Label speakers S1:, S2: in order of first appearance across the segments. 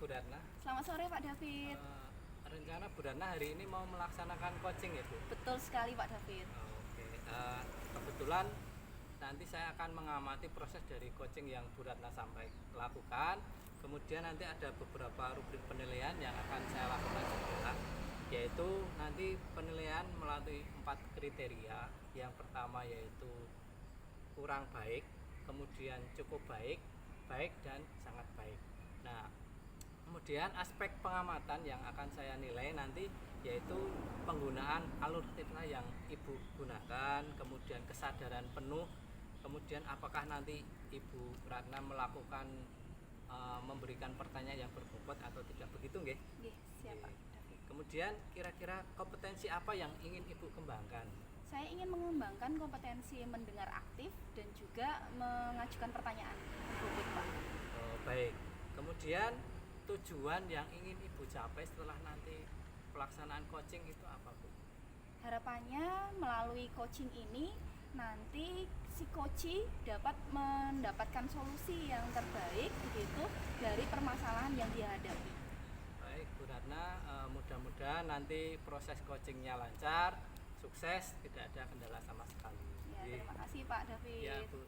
S1: Bu Ratna.
S2: Selamat sore Pak David.
S1: Rencana Bu Ratna hari ini mau melaksanakan coaching ya Bu?
S2: Betul sekali Pak David.
S1: Oke, kebetulan nanti saya akan mengamati proses dari coaching yang Bu Ratna sampai lakukan. Kemudian nanti ada beberapa rubrik penilaian yang akan saya lakukan juga, yaitu nanti penilaian melalui 4 kriteria. Yang pertama yaitu kurang baik, kemudian cukup baik, baik dan sangat baik. Nah, kemudian aspek pengamatan yang akan saya nilai nanti yaitu penggunaan alur titna yang Ibu gunakan, kemudian kesadaran penuh, kemudian apakah nanti Ibu Ratna melakukan memberikan pertanyaan yang berbobot atau tidak, begitu nggih?
S2: Nggih, siap Pak David.
S1: Kemudian kira-kira kompetensi apa yang ingin Ibu kembangkan?
S2: Saya ingin mengembangkan kompetensi mendengar aktif dan juga mengajukan pertanyaan berbobot Pak.
S1: Oh, baik. Kemudian tujuan yang ingin Ibu capai setelah nanti pelaksanaan coaching itu apa Bu?
S2: Harapannya melalui coaching ini nanti si coachee dapat mendapatkan solusi yang terbaik begitu dari permasalahan yang dihadapi.
S1: Baik Bu Ratna, mudah-mudahan nanti proses coachingnya lancar, sukses, tidak ada kendala sama sekali.
S2: Ya, terima kasih Pak David.
S1: Ya, Bu.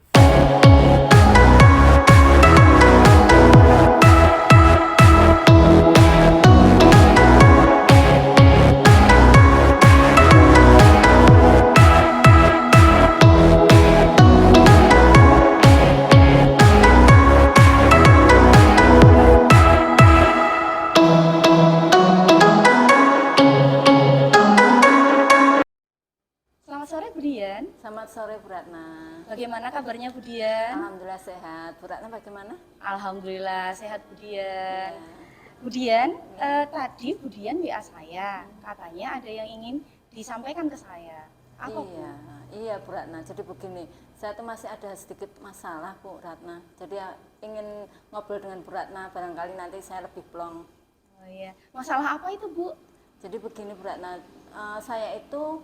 S2: Selamat sore Bu Dian.
S3: Selamat sore Bu Ratna.
S2: Bagaimana kabarnya Bu Dian?
S3: Alhamdulillah sehat. Bu Ratna bagaimana?
S2: Alhamdulillah sehat Bu Dian.
S3: Ya.
S2: Bu Dian, tadi Bu Dian WA saya, katanya ada yang ingin disampaikan ke saya. Apa Bu?
S3: Iya Bu Ratna. Jadi begini, saya tuh masih ada sedikit masalah Bu Ratna. Jadi ya, ingin ngobrol dengan Bu Ratna, barangkali nanti saya lebih plong.
S2: Oh iya, masalah apa itu Bu?
S3: Jadi begini Bu Ratna, saya itu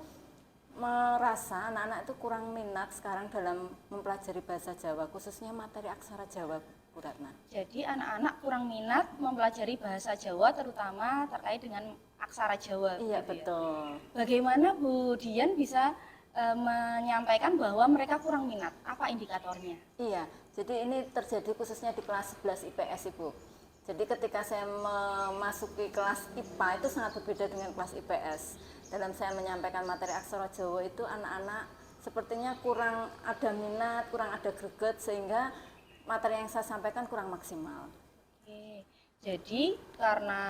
S3: merasa anak-anak itu kurang minat sekarang dalam mempelajari bahasa Jawa, khususnya materi aksara Jawa Bu Ratna.
S2: Jadi anak-anak kurang minat mempelajari bahasa Jawa terutama terkait dengan aksara Jawa.
S3: Iya
S2: gitu ya.
S3: betul.
S2: Bagaimana Bu Dian bisa menyampaikan bahwa mereka kurang minat? Apa indikatornya?
S3: Iya, jadi ini terjadi khususnya di kelas 11 IPS Ibu. Jadi ketika saya memasuki kelas IPA itu sangat berbeda dengan kelas IPS. Dalam saya menyampaikan materi aksara Jawa itu anak-anak sepertinya kurang ada minat, kurang ada greget sehingga materi yang saya sampaikan kurang maksimal.
S2: Oke. Jadi karena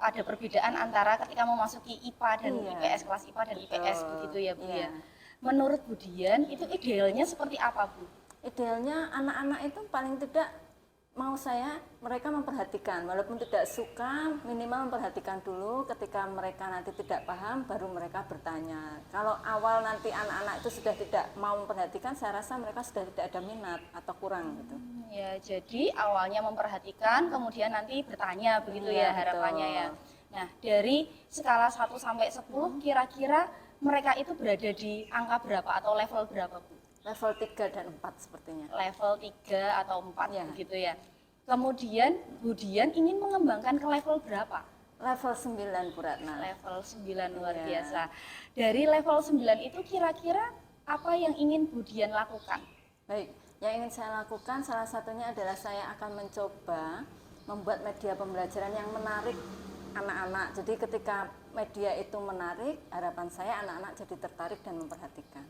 S2: ada perbedaan antara ketika memasuki IPA dan IPS, kelas IPA dan IPS begitu ya Bu ya. Menurut Bu Dian itu idealnya seperti apa Bu?
S3: Idealnya anak-anak itu paling tidak mau saya mereka memperhatikan, walaupun tidak suka minimal memperhatikan dulu, ketika mereka nanti tidak paham baru mereka bertanya. Kalau awal nanti anak-anak itu sudah tidak mau memperhatikan, saya rasa mereka sudah tidak ada minat atau kurang gitu.
S2: Ya, jadi awalnya memperhatikan kemudian nanti bertanya begitu ya harapannya ya. Nah, dari skala 1 sampai 10 kira-kira mereka itu berada di angka berapa atau level berapa Bu?
S3: Level 3 dan 4 sepertinya.
S2: Level 3 atau 4
S3: Ya.
S2: begitu ya. Kemudian Bu Dian ingin mengembangkan ke level berapa?
S3: Level 9 Bu Ratna.
S2: Level 9 luar biasa. Dari level 9 itu kira-kira apa yang ingin Bu Dian lakukan?
S3: Baik, yang ingin saya lakukan salah satunya adalah saya akan mencoba membuat media pembelajaran yang menarik anak-anak. Jadi ketika media itu menarik, harapan saya anak-anak jadi tertarik dan memperhatikan.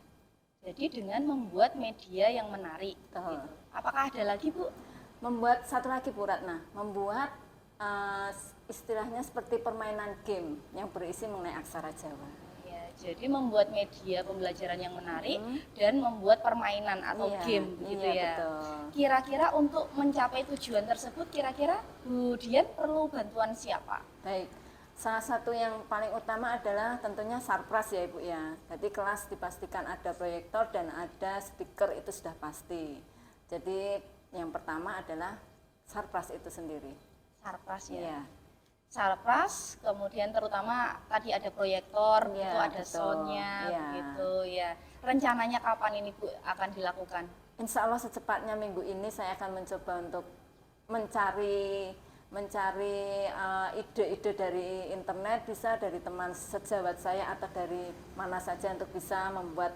S2: Jadi dengan membuat media yang menarik.
S3: Betul.
S2: Apakah ada lagi Bu?
S3: Membuat satu lagi Bu Ratna, membuat istilahnya seperti permainan game yang berisi mengenai aksara Jawa.
S2: Ya, jadi membuat media pembelajaran yang menarik dan membuat permainan atau
S3: Iya,
S2: game begitu
S3: iya,
S2: ya.
S3: betul.
S2: Kira-kira untuk mencapai tujuan tersebut, kira-kira Bu Dian perlu bantuan siapa?
S3: Baik, salah satu yang paling utama adalah tentunya sarpras ya Ibu ya. Jadi kelas dipastikan ada proyektor dan ada speaker, itu sudah pasti. Jadi yang pertama adalah sarpras itu sendiri.
S2: Sarpras ya.
S3: Iya.
S2: Sarpras, kemudian terutama tadi ada proyektor,
S3: Iya,
S2: itu ada
S3: betul.
S2: soundnya,
S3: Iya.
S2: begitu ya. Rencananya kapan ini Bu akan dilakukan?
S3: Insya Allah secepatnya minggu ini saya akan mencoba untuk mencari ide-ide dari internet, bisa dari teman sejawat saya atau dari mana saja untuk bisa membuat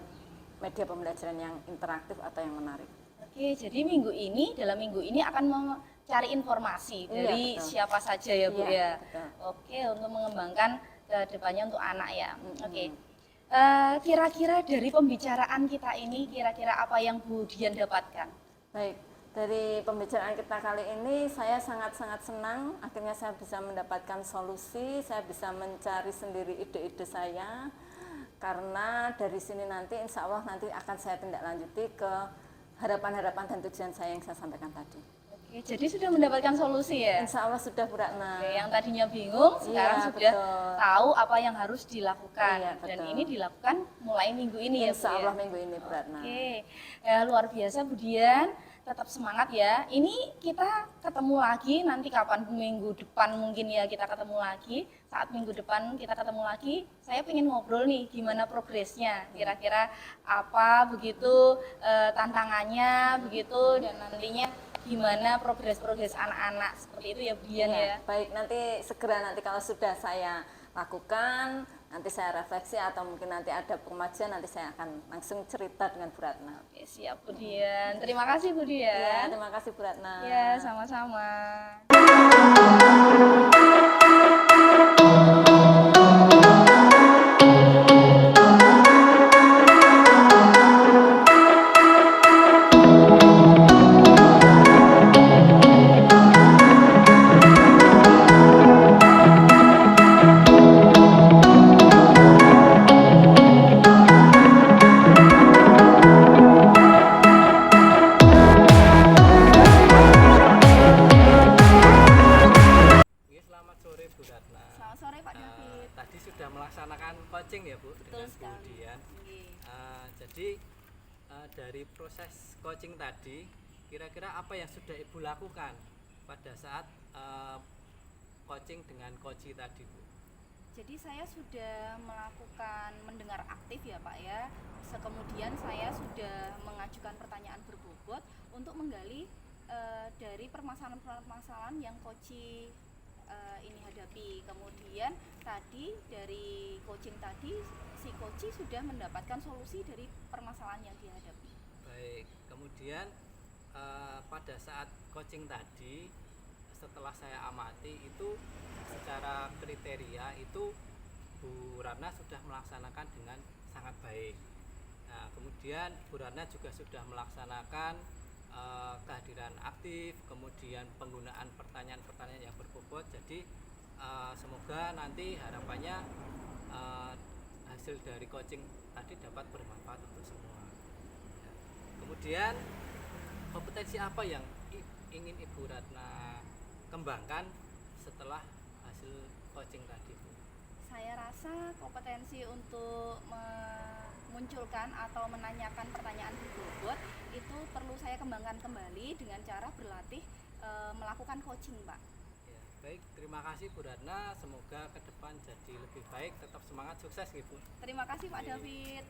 S3: media pembelajaran yang interaktif atau yang menarik.
S2: Oke, jadi minggu ini, dalam minggu ini akan mencari informasi
S3: Iya,
S2: dari
S3: betul.
S2: siapa saja ya Bu
S3: Iya,
S2: ya.
S3: betul.
S2: Oke, untuk mengembangkan ke depannya untuk anak ya. Oke. Kira-kira dari pembicaraan kita ini, kira-kira apa yang Bu Dian dapatkan?
S3: Baik, dari pembicaraan kita kali ini saya sangat-sangat senang akhirnya saya bisa mendapatkan solusi, saya bisa mencari sendiri ide-ide saya, karena dari sini nanti insya Allah nanti akan saya tindak lanjuti ke harapan-harapan dan tujuan saya yang saya sampaikan tadi.
S2: Oke, jadi sudah mendapatkan solusi ya?
S3: Insya Allah sudah Bu Ratna.
S2: Oke, yang tadinya bingung sekarang
S3: Iya,
S2: sudah
S3: betul.
S2: tahu apa yang harus dilakukan.
S3: Iya,
S2: Dan
S3: betul.
S2: ini dilakukan mulai minggu ini ya Bu
S3: Insya
S2: ya?
S3: Allah minggu ini Bu Ratna.
S2: Oke, luar biasa Bu Dian, tetap semangat ya. Ini kita ketemu lagi nanti kapan, minggu depan mungkin ya kita ketemu lagi. Saat minggu depan kita ketemu lagi, saya pengen ngobrol nih gimana progresnya. Kira-kira apa begitu tantangannya begitu, dan nantinya gimana progres anak-anak seperti itu ya Bu Dian
S3: Iya,
S2: ya.
S3: baik, nanti segera nanti kalau sudah saya lakukan, nanti saya refleksi atau mungkin nanti ada pengajian, nanti saya akan langsung cerita dengan Bu Ratna.
S2: Oke, siap Bu Dian. Terima kasih Bu
S3: Ya,
S2: Dian.
S3: terima kasih Bu Ratna.
S2: Ya, sama-sama.
S1: Oke, selamat sore Bu Ratna.
S2: Selamat sore Pak David.
S1: Tadi sudah melaksanakan coaching ya Bu
S2: Betul
S1: dengan Bu
S2: sekali.
S1: Dian.
S2: Oke.
S1: Jadi dari proses coaching tadi, kira-kira apa yang sudah Ibu lakukan pada saat coaching dengan coach tadi Bu?
S2: Jadi saya sudah melakukan mendengar aktif ya Pak ya. Kemudian saya sudah mengajukan pertanyaan berbobot untuk menggali dari permasalahan-permasalahan yang koci ini hadapi. Kemudian tadi dari coaching tadi si koci sudah mendapatkan solusi dari permasalahan yang dihadapi.
S1: Baik, kemudian pada saat coaching tadi, setelah saya amati itu secara kriteria itu Bu Ratna sudah melaksanakan dengan sangat baik. Nah, kemudian Bu Ratna juga sudah melaksanakan kehadiran aktif, kemudian penggunaan pertanyaan-pertanyaan yang berbobot. Jadi semoga nanti harapannya hasil dari coaching tadi dapat bermanfaat untuk semua. Ya. Kemudian kompetensi apa yang ingin Ibu Ratna kembangkan setelah hasil coaching tadi Bu?
S2: Saya rasa kompetensi untuk memunculkan atau menanyakan pertanyaan berbobot itu perlu saya kembangkan kembali dengan cara berlatih melakukan coaching Pak.
S1: Ya, baik, terima kasih Bu Ratna, semoga ke depan jadi lebih baik, tetap semangat, sukses Ibu.
S2: Terima kasih Pak
S1: Oke.
S2: David.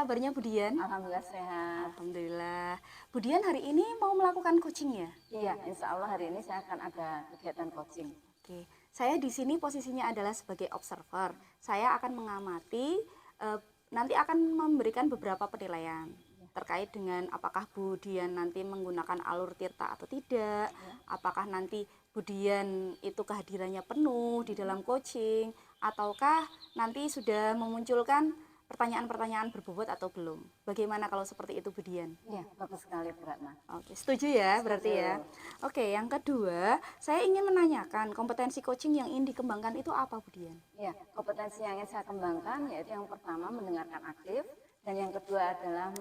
S2: kabarnya Bu Dian?
S3: Alhamdulillah sehat.
S2: Alhamdulillah. Bu Dian hari ini mau melakukan coaching ya?
S3: Iya, insya Allah hari ini saya akan ada kegiatan coaching.
S2: Oke, saya di sini posisinya adalah sebagai observer. Saya akan mengamati, nanti akan memberikan beberapa penilaian terkait dengan apakah Bu Dian nanti menggunakan alur tirta atau tidak, apakah nanti Bu Dian itu kehadirannya penuh di dalam coaching, ataukah nanti sudah memunculkan pertanyaan-pertanyaan berbobot atau belum. Bagaimana kalau seperti itu Bu Dian?
S3: Iya, bagus sekali Bu Ratna.
S2: Oke, setuju ya berarti ya. Oke, yang kedua, saya ingin menanyakan kompetensi coaching yang ingin dikembangkan itu apa Bu Dian?
S3: Ya, kompetensi yang ingin saya kembangkan yaitu yang pertama mendengarkan aktif dan yang kedua adalah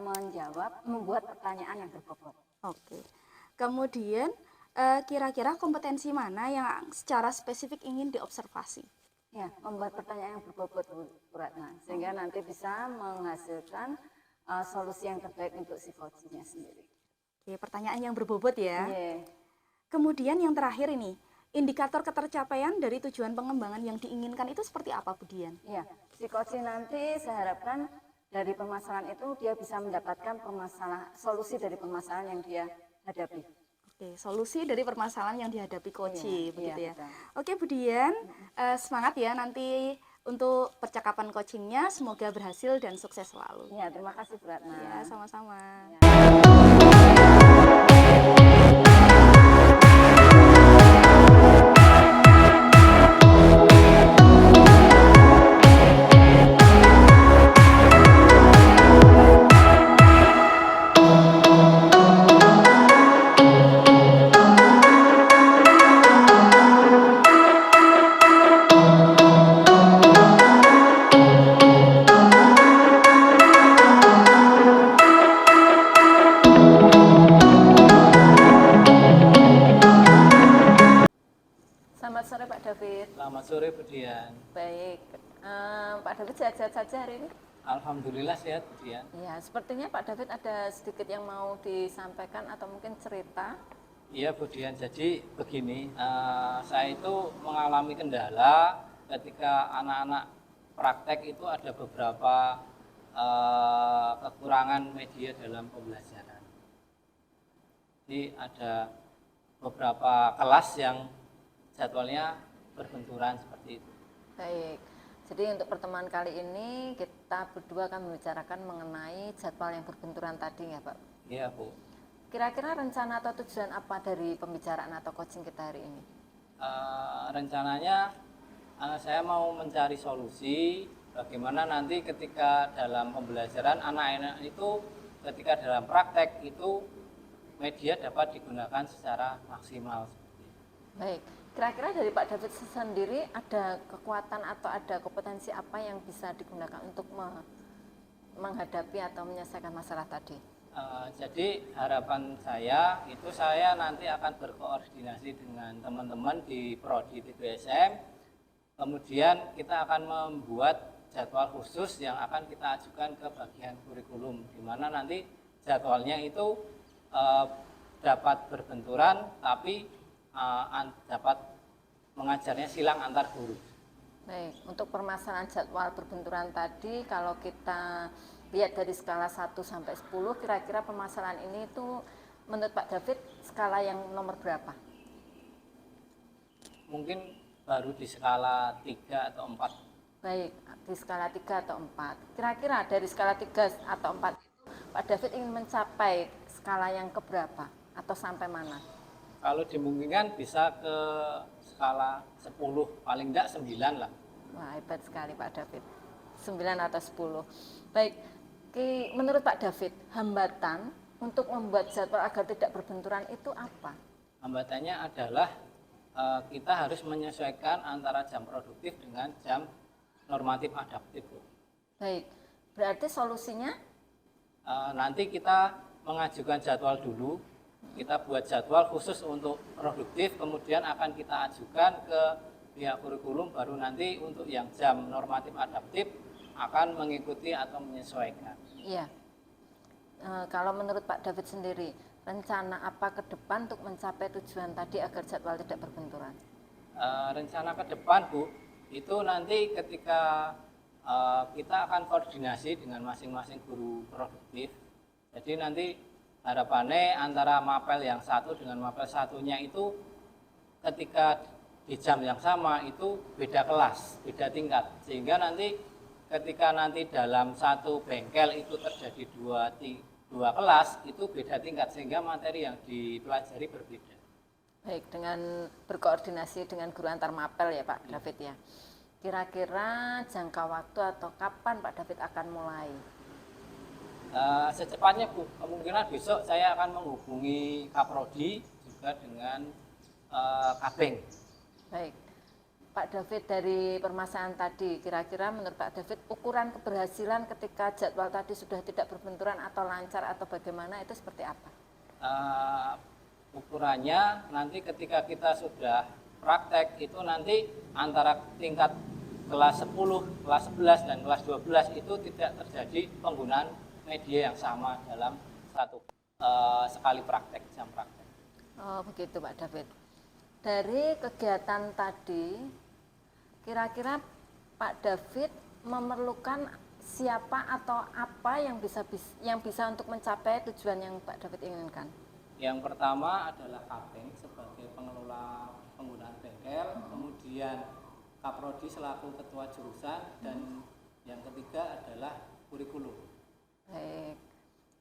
S3: membuat pertanyaan yang berbobot.
S2: Oke. Kemudian kira-kira kompetensi mana yang secara spesifik ingin diobservasi?
S3: Ya, membuat pertanyaan yang berbobot Bu Ratna sehingga nanti bisa menghasilkan solusi yang terbaik untuk si coachingnya sendiri.
S2: Oke, pertanyaan yang berbobot ya.
S3: Iya.
S2: Kemudian yang terakhir ini, indikator ketercapaian dari tujuan pengembangan yang diinginkan itu seperti apa Bu Dian?
S3: Ya, si coaching nanti saya harapkan dari permasalahan itu dia bisa mendapatkan solusi dari permasalahan yang dia hadapi.
S2: Oke, solusi dari permasalahan yang dihadapi coaching, begitu ya.
S3: betul.
S2: Oke Bu Dian, semangat ya nanti untuk percakapan coachingnya, semoga berhasil dan sukses selalu.
S3: Ya, terima kasih Bu Ratna.
S2: Ya, sama-sama.
S3: Selamat sore Pak David.
S1: Selamat sore Bu Dian.
S3: Baik, Pak David sehat-sehat saja hari ini?
S1: Alhamdulillah sehat Bu Dian.
S3: Ya, sepertinya Pak David ada sedikit yang mau disampaikan atau mungkin cerita.
S1: Iya Bu Dian, jadi begini, saya itu mengalami kendala ketika anak-anak praktek itu ada beberapa kekurangan media dalam pembelajaran. Jadi ada beberapa kelas yang jadwalnya berbenturan seperti itu.
S3: Baik, jadi untuk pertemuan kali ini kita berdua akan membicarakan mengenai jadwal yang berbenturan tadi ya Pak.
S1: Iya Bu.
S3: Kira-kira rencana atau tujuan apa dari pembicaraan atau coaching kita hari ini?
S1: Rencananya saya mau mencari solusi bagaimana nanti ketika dalam pembelajaran anak-anak itu ketika dalam praktek itu media dapat digunakan secara maksimal.
S3: Baik, kira-kira dari Pak David sendiri ada kekuatan atau ada kompetensi apa yang bisa digunakan untuk menghadapi atau menyelesaikan masalah tadi?
S1: Jadi harapan saya itu saya nanti akan berkoordinasi dengan teman-teman di Prodi TBSM. Kemudian kita akan membuat jadwal khusus yang akan kita ajukan ke bagian kurikulum, di mana nanti jadwalnya itu dapat berbenturan, tapi dapat mengajarnya silang antar guru.
S3: Baik, untuk permasalahan jadwal berbenturan tadi, kalau kita lihat dari skala 1 sampai 10, kira-kira permasalahan ini itu menurut Pak David skala yang nomor berapa?
S1: Mungkin baru di skala 3 atau 4.
S3: Baik, di skala 3 atau 4. Kira-kira dari skala 3 atau 4, Pak David ingin mencapai skala yang keberapa atau sampai mana?
S1: Kalau dimungkinkan bisa ke skala 10, paling enggak 9 lah.
S3: Wah, hebat sekali Pak David. 9 atau 10. Baik, menurut Pak David, hambatan untuk membuat jadwal agar tidak berbenturan itu apa?
S1: Hambatannya adalah kita harus menyesuaikan antara jam produktif dengan jam normatif adaptif.
S3: Baik, berarti solusinya?
S1: Nanti kita mengajukan jadwal dulu, kita buat jadwal khusus untuk produktif, kemudian akan kita ajukan ke pihak kurikulum, baru nanti untuk yang jam normatif adaptif akan mengikuti atau menyesuaikan.
S3: Iya. Kalau menurut Pak David sendiri, rencana apa ke depan untuk mencapai tujuan tadi agar jadwal tidak berbenturan?
S1: Rencana ke depan Bu, itu nanti ketika kita akan koordinasi dengan masing-masing guru produktif. Jadi nanti harapannya antara mapel yang satu dengan mapel satunya itu ketika di jam yang sama itu beda kelas, beda tingkat. Sehingga nanti ketika nanti dalam satu bengkel itu terjadi dua kelas, itu beda tingkat sehingga materi yang dipelajari berbeda.
S3: Baik, dengan berkoordinasi dengan guru antar mapel ya Pak David ya. Kira-kira jangka waktu atau kapan Pak David akan mulai?
S1: Secepatnya Bu, kemungkinan besok saya akan menghubungi Kaprodi juga dengan Kabeng.
S3: Baik, Pak David, dari permasalahan tadi, kira-kira menurut Pak David ukuran keberhasilan ketika jadwal tadi sudah tidak berbenturan atau lancar atau bagaimana itu seperti apa?
S1: Ukurannya nanti ketika kita sudah praktek itu nanti antara tingkat kelas 10, kelas 11 dan kelas 12 itu tidak terjadi penggunaan media yang sama dalam satu sekali praktek, jam praktek.
S3: Oh begitu Pak David. Dari kegiatan tadi, kira-kira Pak David memerlukan siapa atau apa yang bisa untuk mencapai tujuan yang Pak David inginkan?
S1: Yang pertama adalah Kabeng sebagai pengelola penggunaan bengkel, kemudian Kaprodi selaku ketua jurusan, dan yang ketiga adalah kurikulum.
S3: Baik,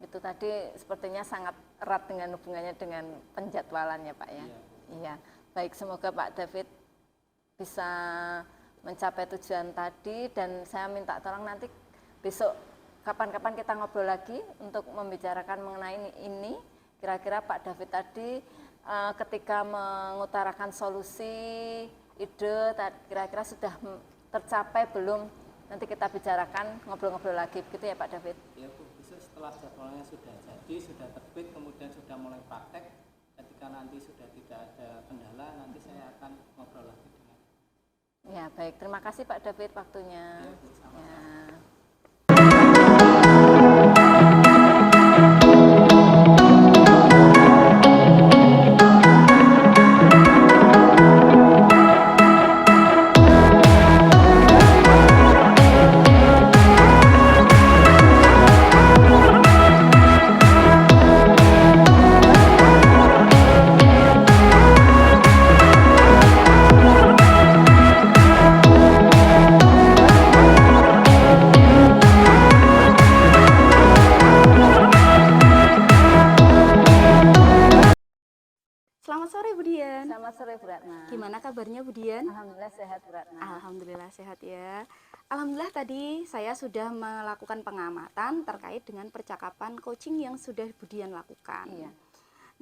S3: itu tadi sepertinya sangat erat dengan hubungannya dengan penjadwalannya Pak ya. Iya. Baik, semoga Pak David bisa mencapai tujuan tadi, dan saya minta tolong nanti besok kapan-kapan kita ngobrol lagi untuk membicarakan mengenai ini. Kira-kira Pak David tadi ketika mengutarakan solusi, ide, kira-kira sudah tercapai belum? Nanti kita bicarakan, ngobrol-ngobrol lagi, begitu ya Pak David?
S1: Ya Bu, besok setelah jadwalnya sudah jadi, sudah terbit, kemudian sudah mulai praktek, ketika nanti sudah tidak ada kendala, nanti saya akan ngobrol lagi dengan.
S3: Ya baik, terima kasih Pak David waktunya.
S1: Ya, Bu, sama-sama.
S3: Ya.
S2: Selamat sore Bu Dian.
S3: Selamat sore Bu Ratna.
S2: Gimana kabarnya Bu Dian?
S3: Alhamdulillah sehat Bu Ratna.
S2: Alhamdulillah sehat ya. Alhamdulillah tadi saya sudah melakukan pengamatan terkait dengan percakapan coaching yang sudah Bu Dian lakukan.
S3: Iya.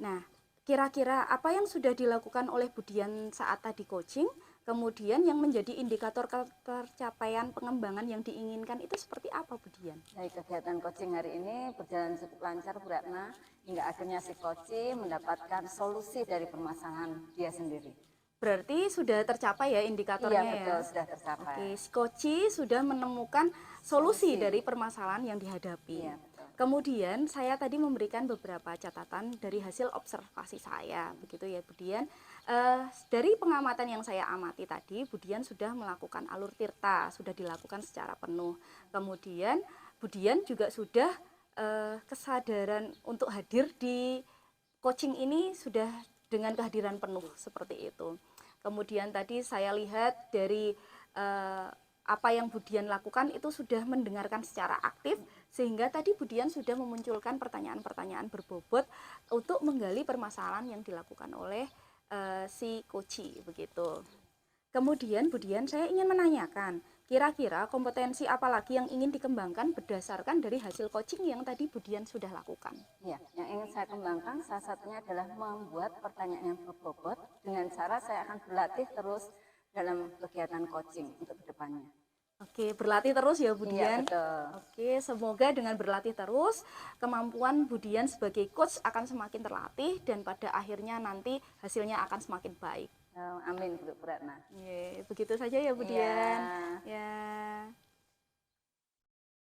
S2: Nah, kira-kira apa yang sudah dilakukan oleh Bu Dian saat tadi coaching, kemudian yang menjadi indikator tercapaian pengembangan yang diinginkan itu seperti apa Bu Dian?
S3: Baik, kegiatan coaching hari ini berjalan cukup lancar Bu Ratna, hingga akhirnya si coaching mendapatkan solusi dari permasalahan dia sendiri.
S2: Berarti sudah tercapai ya indikatornya
S3: Iya betul,
S2: ya?
S3: sudah tercapai.
S2: Oke, si coach sudah menemukan solusi dari permasalahan yang dihadapi.
S3: Iya, betul.
S2: Kemudian saya tadi memberikan beberapa catatan dari hasil observasi saya, begitu ya Bu Dian. Dari pengamatan yang saya amati tadi, Bu Dian sudah melakukan alur tirta, sudah dilakukan secara penuh. Kemudian Bu Dian juga sudah kesadaran untuk hadir di coaching ini sudah dengan kehadiran penuh seperti itu. Kemudian tadi saya lihat dari apa yang Bu Dian lakukan itu sudah mendengarkan secara aktif, sehingga tadi Bu Dian sudah memunculkan pertanyaan-pertanyaan berbobot untuk menggali permasalahan yang dilakukan oleh si coach begitu. Kemudian Bu Dian, saya ingin menanyakan, kira-kira kompetensi apa lagi yang ingin dikembangkan berdasarkan dari hasil coaching yang tadi Bu Dian sudah lakukan?
S3: Ya, yang ingin saya kembangkan salah satunya adalah membuat pertanyaan yang berbobot dengan cara saya akan berlatih terus dalam kegiatan coaching untuk kedepannya.
S2: Oke, berlatih terus ya Bu
S3: Iya,
S2: Dian.
S3: betul.
S2: Oke, semoga dengan berlatih terus kemampuan Bu Dian sebagai coach akan semakin terlatih dan pada akhirnya nanti hasilnya akan semakin baik.
S3: Amin Bu Ratna.
S2: Begitu saja ya Bu
S3: Iya.
S2: Dian. Ya.